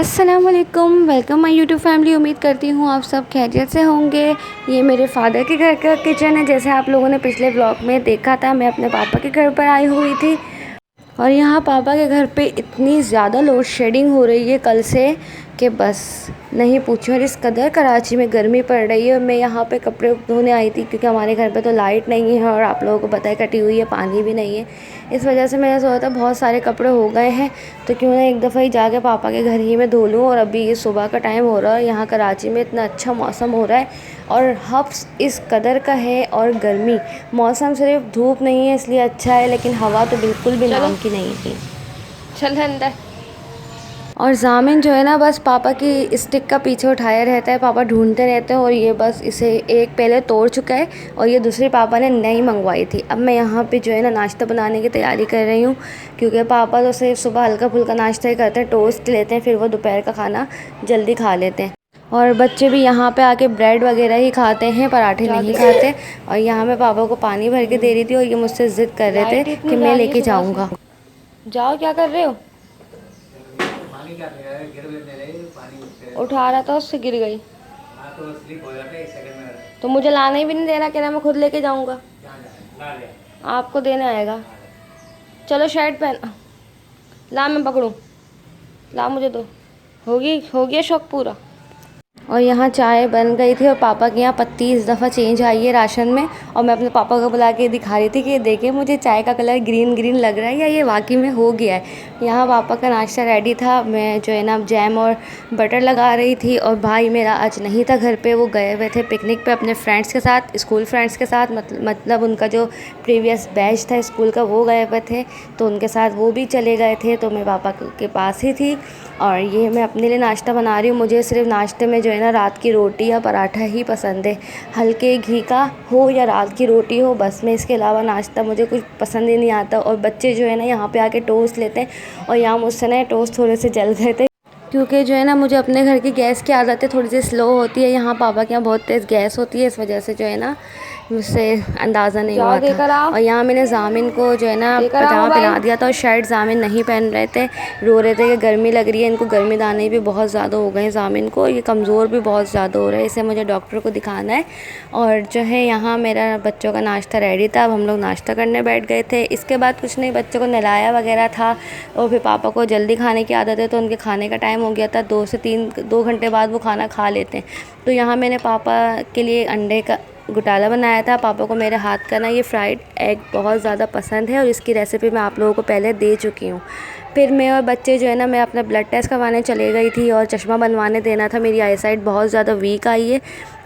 अस्सलाम वालेकुम, welcome my YouTube family. उम्मीद करती हूँ आप सब खैरियत से होंगे। ये मेरे फादर के घर का किचन है। जैसे आप लोगों ने पिछले व्लॉग में देखा था, मैं अपने पापा के घर पर आई हुई थी और यहाँ पापा के घर पे इतनी ज़्यादा लोड शेडिंग हो रही है कल से कि बस नहीं पूछो। और इस कदर कराची में गर्मी पड़ रही है। मैं यहाँ पे कपड़े धोने आई थी क्योंकि हमारे घर पे तो लाइट नहीं है और आप लोगों को पता है कटी हुई है, पानी भी नहीं है। इस वजह से मैंने सोचा था बहुत सारे कपड़े हो गए हैं तो क्यों ना एक दफ़ा ही जाके पापा के घर ही में धो लूँ। और अभी ये सुबह का टाइम हो रहा है, यहाँ कराची में इतना अच्छा मौसम हो रहा है और हब्स इस कदर का है। और गर्मी मौसम सिर्फ धूप नहीं है इसलिए अच्छा है, लेकिन हवा तो बिल्कुल भी नाम की नहीं थी। चल अंदर। और जामिन जो है ना, बस पापा की स्टिक का पीछे उठाया रहता है, पापा ढूंढते रहते हैं। और ये बस इसे एक पहले तोड़ चुका है और ये दूसरी पापा ने नई मंगवाई थी। अब मैं यहाँ पे जो है ना नाश्ता बनाने की तैयारी कर रही हूँ क्योंकि पापा तो सिर्फ सुबह हल्का फुल्का नाश्ता ही करते हैं, टोस्ट लेते हैं, फिर वो दोपहर का खाना जल्दी खा लेते हैं। और बच्चे भी यहाँ पे आके ब्रेड वगैरह ही खाते हैं, पराठे नहीं खाते। और यहाँ मैं पापा को पानी भर के दे रही थी और ये मुझसे ज़िद कर रहे थे कि मैं लेके जाऊँगा। जाओ, क्या कर रहे हो? उठा रहा था, उससे गिर गई। तो मुझे लाने ही भी नहीं दे रहा, कह रहा मैं खुद लेके जाऊंगा। आपको देने आएगा। चलो शर्ट पहन, ला मैं पकड़ूं, ला मुझे दो। हो गया शौक पूरा। और यहाँ चाय बन गई थी और पापा के यहाँ पत्ती इस दफ़ा चेंज आई है राशन में। और मैं अपने पापा को बुला के दिखा रही थी कि देखिए मुझे चाय का कलर ग्रीन ग्रीन लग रहा है या ये वाकई में हो गया है। यहाँ पापा का नाश्ता रेडी था। मैं जो है ना जैम और बटर लगा रही थी। और भाई मेरा आज नहीं था घर पे, वो गए हुए थे पिकनिक पे अपने फ्रेंड्स के साथ, स्कूल फ्रेंड्स के साथ। मतलब उनका जो प्रीवियस बैच था स्कूल का वो गए हुए थे, तो उनके साथ वो भी चले गए थे। तो मैं पापा के पास ही थी और ये मैं अपने लिए नाश्ता बना रही हूँ। मुझे सिर्फ नाश्ते में जो है ना रात की रोटी या पराठा ही पसंद है, हल्के घी का हो या रात की रोटी हो, बस में इसके अलावा नाश्ता मुझे कुछ पसंद ही नहीं आता। और बच्चे जो है ना यहाँ पे आके टोस्ट लेते हैं और यहाँ मुझसे ना टोस्ट थोड़े से जल गए थे क्योंकि जो है ना मुझे अपने घर की गैस की आदत है, थोड़ी सी स्लो होती है। यहाँ पापा के यहाँ बहुत तेज़ गैस होती है, इस वजह से जो है ना मुझसे अंदाज़ा नहीं हुआ था। और यहाँ मैंने जामिन को जो है ना पजामा पहना दिया था और शर्ट जामिन नहीं पहन रहे थे, रो रहे थे कि गर्मी लग रही है। इनको गर्मी दाने भी बहुत ज़्यादा हो गए हैं जामिन को, ये कमज़ोर भी बहुत ज़्यादा हो रहा है, इसे मुझे डॉक्टर को दिखाना है। और जो है यहाँ मेरा बच्चों का नाश्ता रेडी था, अब हम लोग नाश्ता करने बैठ गए थे। इसके बाद कुछ नहीं, बच्चों को नहलाया वगैरह था। और फिर पापा को जल्दी खाने की आदत है तो उनके खाने का टाइम हो गया था, 2 घंटे बाद वो खाना खा लेते हैं। तो यहाँ मैंने पापा के लिए अंडे का घोटाला बनाया था। पापा को मेरे हाथ का ना ये फ्राइड एग बहुत ज़्यादा पसंद है और इसकी रेसिपी मैं आप लोगों को पहले दे चुकी हूँ। फिर मैं और बच्चे जो है ना, मैं अपना ब्लड टेस्ट करवाने चले गई थी और चश्मा बनवाने देना था। मेरी आई साइट बहुत ज़्यादा वीक आई है,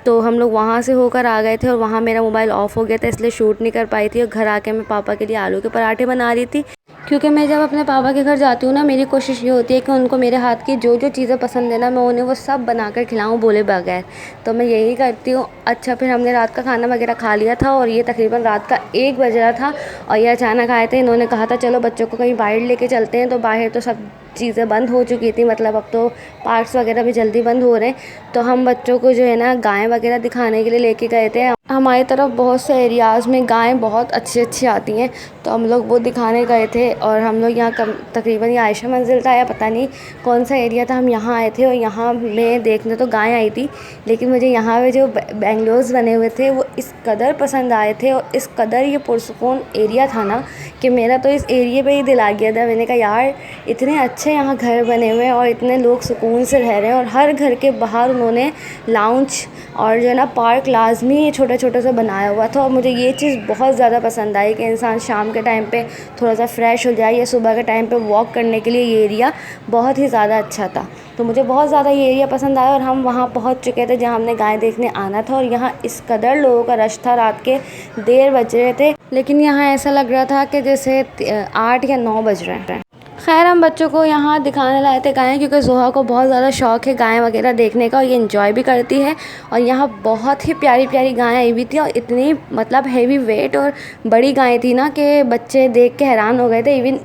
तो हम लोग वहाँ से होकर आ गए थे और वहाँ मेरा मोबाइल ऑफ़ हो गया था, इसलिए शूट नहीं कर पाई थी। और घर आके मैं पापा के लिए आलू के पराठे बना रही थी क्योंकि मैं जब अपने पापा के घर जाती हूँ ना, मेरी कोशिश ये होती है कि उनको मेरे हाथ की जो जो चीज़ें पसंद है ना, मैं उन्हें वो सब बनाकर खिलाऊँ बोले बगैर। तो मैं यही करती हूँ। अच्छा, फिर हमने रात का खाना वगैरह खा लिया था और ये तकरीबन रात का 1 बज रहा था और ये अचानक आए थे। इन्होंने कहा था चलो बच्चों को कहीं बाहर लेके चलते हैं, तो बाहर तो सब चीज़ें बंद हो चुकी थी, मतलब अब तो पार्क्स वगैरह भी जल्दी बंद हो रहे हैं। तो हम बच्चों को जो है ना गाय वगैरह दिखाने के लिए लेके गए थे। हमारी तरफ बहुत से एरियाज़ में गायें बहुत अच्छी अच्छी आती हैं, तो हम लोग वो दिखाने गए थे। और हम लोग यहाँ तकरीबन ये आयशा मंजिल था या पता नहीं कौन सा एरिया था, हम यहाँ आए थे। और यहाँ मैं देखने तो गाय आई थी, लेकिन मुझे यहाँ पे जो बेंगलोर्स बने हुए थे वो इस कदर पसंद आए थे और इस कदर ये पुरसुकून एरिया था ना कि मेरा तो इस एरिया पे ही दिल आ गया था। मैंने कहा यार इतने अच्छे यहाँ घर बने हुए हैं और इतने लोग सुकून से रह रहे हैं। और हर घर के बाहर उन्होंने लाउंज और जो है ना पार्क लाजमी छोटा छोटा सा बनाया हुआ था। और मुझे ये चीज़ बहुत ज़्यादा पसंद आई कि इंसान शाम के टाइम पे थोड़ा सा फ्रेश हो जाए या सुबह के टाइम पे वॉक करने के लिए ये एरिया बहुत ही ज़्यादा अच्छा था। तो मुझे बहुत ज़्यादा ये एरिया पसंद आया और हम वहाँ पहुँच चुके थे जहाँ हमने गाय देखने आना था। और यहाँ इस कदर लोगों का रश था, रात के 1:30 बज रहे थे, लेकिन यहाँ ऐसा लग रहा था कि जैसे 8 या 9 बज रहे हैं। खैर हम बच्चों को यहाँ दिखाने लाए थे गायें क्योंकि जोहा को बहुत ज़्यादा शौक़ है गायें वगैरह देखने का और ये एंजॉय भी करती है। और यहाँ बहुत ही प्यारी प्यारी गायें आई हुई थी और इतनी मतलब हेवी वेट और बड़ी गायें थी ना कि बच्चे देख के हैरान हो गए थे। इवन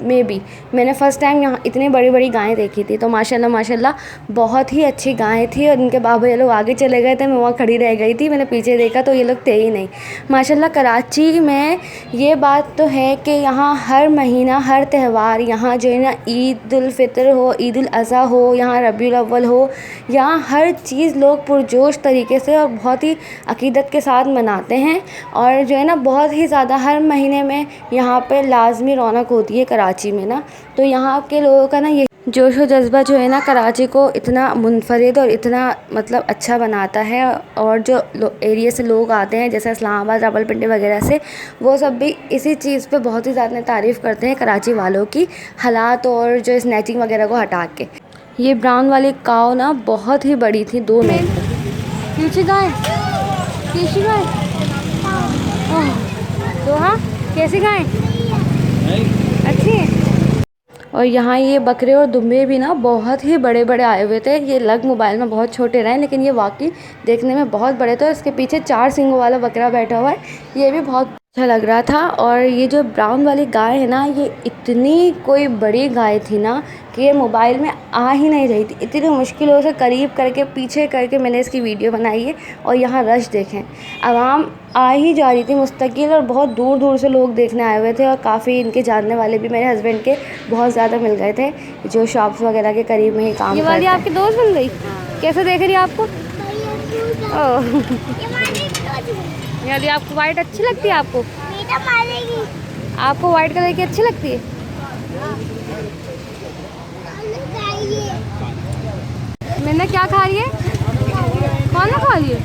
मैंने फ़र्स्ट टाइम यहाँ इतनी बड़ी बड़ी गायें देखी थी। तो माशाल्लाह माशाल्लाह बहुत ही अच्छी गायें थी। और इनके बाबा ये लोग आगे चले गए थे, मैं वहाँ खड़ी रह गई थी। मैंने पीछे देखा तो ये लोग थे ही नहीं। माशाल्लाह कराची में ये बात तो है कि यहाँ हर महीना हर त्यौहार यहाँ जो है यहाँ ईद उल फितर हो, ईद उल अज़हा हो, यहाँ रबीउल अव्वल हो, यहाँ हर चीज़ लोग पुरजोश तरीके से और बहुत ही अकीदत के साथ मनाते हैं। और जो है ना बहुत ही ज़्यादा हर महीने में यहाँ पे लाजमी रौनक होती है कराची में ना। तो यहाँ के लोगों का ना ये जोश व जज़्बा जो है ना कराची को इतना मुनफरिद और इतना मतलब अच्छा बनाता है। और जो एरिया से लोग आते हैं जैसे इस्लामाबाद, रावलपिंडी वगैरह से, वो सब भी इसी चीज़ पे बहुत ही ज़्यादा तारीफ़ करते हैं कराची वालों की, हालात और जो स्नैचिंग वगैरह को हटा के। ये ब्राउन वाली काव ना बहुत ही बड़ी थी, 2 मिनट। पीछे गाय, कैसी गाय? तो हाँ कैसी गाय? अच्छी है। और यहाँ ये बकरे और दुम्बे भी ना बहुत ही बड़े बड़े आए हुए थे। ये लग मोबाइल में बहुत छोटे रहे लेकिन ये वाकई देखने में बहुत बड़े थे। इसके पीछे 4 सींगों वाला बकरा बैठा हुआ है, ये भी बहुत अच्छा लग रहा था। और ये जो ब्राउन वाली गाय है ना, ये इतनी कोई बड़ी गाय थी ना कि ये मोबाइल में आ ही नहीं रही थी। इतनी मुश्किलों से करीब करके पीछे करके मैंने इसकी वीडियो बनाई है। और यहाँ रश देखें, आवाम आ ही जा रही थी मुस्तकिल, और बहुत दूर दूर से लोग देखने आए हुए थे। और काफ़ी इनके जानने वाले भी मेरे हस्बैंड के बहुत ज़्यादा मिल गए थे जो शॉप्स वगैरह के करीब में ही काम करते हैं। ये वाली आपकी दोस्त बन गई? कैसे देख रही है आपको? यानी आपको वाइट अच्छी लगती है? आपको वाइट कलर की अच्छी लगती है? मैंने क्या खा रही है? कौन खा रही है?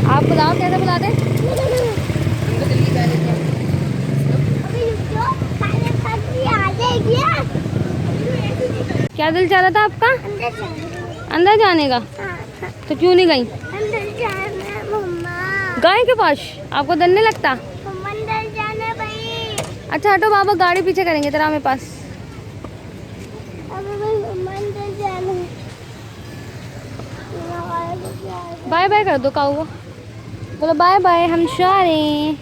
आप बुलाओ, कैसे बुलाते? क्या दिल चाह रहा था आपका? अंदर जाने का? तो क्यों नहीं गई? गाय के पास आपको डर नहीं लगता? अच्छा हटो बाबा, गाड़ी पीछे करेंगे तेरा मेरे पास। बाय बाय कर दो काऊ को, बोलो बाय बाय, हम जा रहे हैं।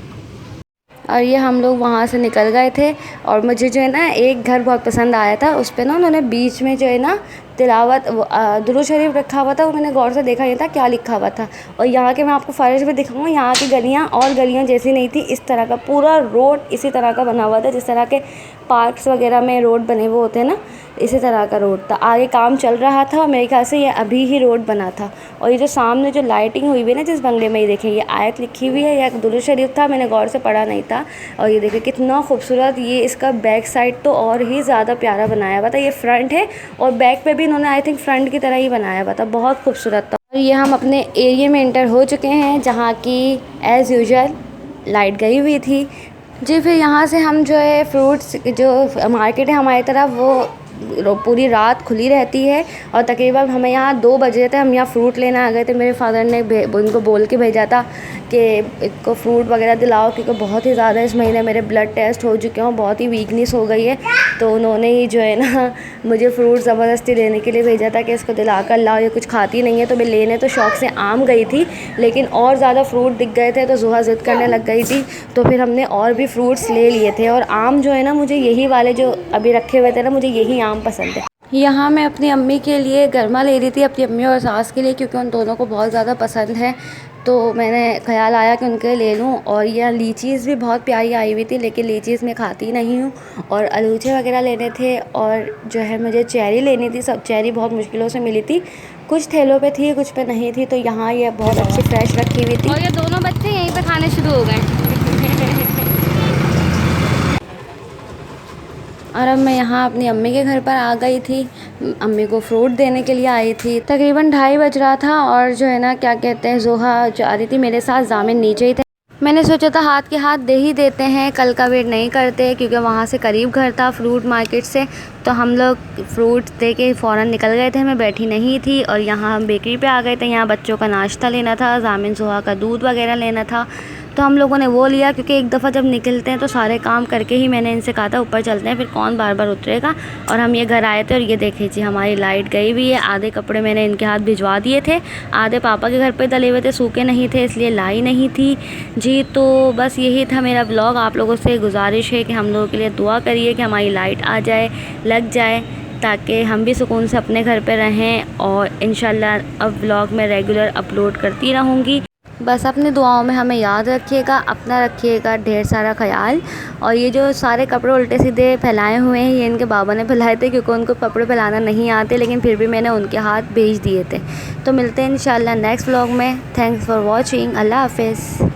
और ये हम लोग वहाँ से निकल गए थे। और मुझे जो है ना एक घर बहुत पसंद आया था, उस पर ना उन्होंने बीच में जो है ना तिलावत दुरूद शरीफ रखा हुआ था। वो मैंने गौर से देखा नहीं था क्या लिखा हुआ था। और यहाँ के मैं आपको फर्श भी दिखाऊंगा, यहाँ की गलियाँ और गलियाँ जैसी नहीं थी। इस तरह का पूरा रोड इसी तरह का बना हुआ था, जिस तरह के पार्क्स वगैरह में रोड बने हुए होते हैं ना, इसी तरह का रोड था। आगे काम चल रहा था और मेरे ख्याल से ये अभी ही रोड बना था। और ये जो सामने जो लाइटिंग हुई हुई है ना जिस बंगले में, ये देखें ये आयत लिखी हुई है, या दुरूद शरीफ था, मैंने गौर से पढ़ा नहीं था। और ये देखिए कितना खूबसूरत, ये इसका बैक साइड तो और ही ज़्यादा प्यारा बनाया हुआ था। ये फ्रंट है और बैक पे भी इन्होंने आई थिंक फ्रंट की तरह ही बनाया हुआ था, बहुत खूबसूरत था। और ये हम अपने एरिया में एंटर हो चुके हैं जहाँ की एज़ यूजुअल लाइट गई हुई थी जी। फिर यहाँ से हम जो है फ्रूट्स, जो मार्केट है हमारी तरफ, वो पूरी रात खुली रहती है। और तकरीबन हमें यहाँ 2 बजे थे, हम यहाँ फ़्रूट लेने आ गए थे। मेरे फादर ने उनको बोल के भेजा था कि इसको फ्रूट वगैरह दिलाओ, क्योंकि बहुत ही ज़्यादा इस महीने मेरे ब्लड टेस्ट हो चुके हैं, बहुत ही वीकनेस हो गई है। तो उन्होंने ही जो है ना मुझे फ़्रूट ज़बरदस्ती लेने के लिए भेजा था कि इसको दिला कर लाओ, ये कुछ खाती नहीं है। तो मैं लेने तो शौक़ से आम गई थी, लेकिन और ज़्यादा फ्रूट दिख गए थे तो जुहा ज़िद करने लग गई थी। तो फिर हमने और भी फ्रूट्स ले लिए थे। और आम जो है ना, मुझे यही वाले जो अभी रखे हुए थे ना, मुझे यही आम पसंद है। यहाँ मैं अपनी अम्मी के लिए गरमा ले रही थी, अपनी अम्मी और सास के लिए, क्योंकि उन दोनों को बहुत ज़्यादा पसंद है। तो मैंने ख्याल आया कि उनके ले लूँ। और यह लीचीज़ भी बहुत प्यारी आई हुई थी, लेकिन लीचीज़ मैं खाती नहीं हूँ। और अलूचे वगैरह लेने थे, और जो है मुझे चेरी लेनी थी। सब चेरी बहुत मुश्किलों से मिली थी, कुछ थैलों पे थी, कुछ पे नहीं थी। तो यहाँ ये बहुत अच्छी फ्रेश रखी हुई थी। और ये दोनों बच्चे यहीं पर खाने शुरू हो गए। और अब मैं यहाँ अपनी अम्मी के घर पर आ गई थी, अम्मी को फ्रूट देने के लिए आई थी। तकरीबन 2:30 बज रहा था। और जो है ना क्या कहते हैं, जोहा जा रही थी मेरे साथ, जामिन नीचे ही थे। मैंने सोचा था हाथ के हाथ दे ही देते हैं, कल का वेट नहीं करते, क्योंकि वहाँ से करीब घर था फ्रूट मार्केट से। तो हम लोग फ्रूट दे के फ़ौरन निकल गए थे, मैं बैठी नहीं थी। और यहाँ हम बेकरी पे आ गए थे, यहाँ बच्चों का नाश्ता लेना था, जामिन जोहा का दूध वगैरह लेना था। तो हम लोगों ने वो लिया, क्योंकि एक दफ़ा जब निकलते हैं तो सारे काम करके ही मैंने इनसे कहा था ऊपर चलते हैं, फिर कौन बार बार उतरेगा। और हम ये घर आए थे और ये देखे जी हमारी लाइट गई हुई है। आधे कपड़े मैंने इनके हाथ भिजवा दिए थे, आधे पापा के घर पे डले हुए थे, सूखे नहीं थे इसलिए लाई नहीं थी जी। तो बस यही था मेरा ब्लॉग। आप लोगों से गुजारिश है कि हम लोगों के लिए दुआ करिए कि हमारी लाइट आ जाए, लग जाए, ताकि हम भी सुकून से अपने घर पे रहें। और इंशाल्लाह अब ब्लॉग में रेगुलर अपलोड करती रहूँगी। बस अपनी दुआओं में हमें याद रखिएगा, अपना रखिएगा ढेर सारा ख्याल। और ये जो सारे कपड़े उल्टे सीधे फैलाए हुए हैं, ये इनके बाबा ने फैलाए थे, क्योंकि उनको कपड़े फैलाना नहीं आते, लेकिन फिर भी मैंने उनके हाथ भेज दिए थे। तो मिलते हैं इंशाल्लाह नेक्स्ट व्लॉग में। Thanks for watching. अल्लाह हाफिज़।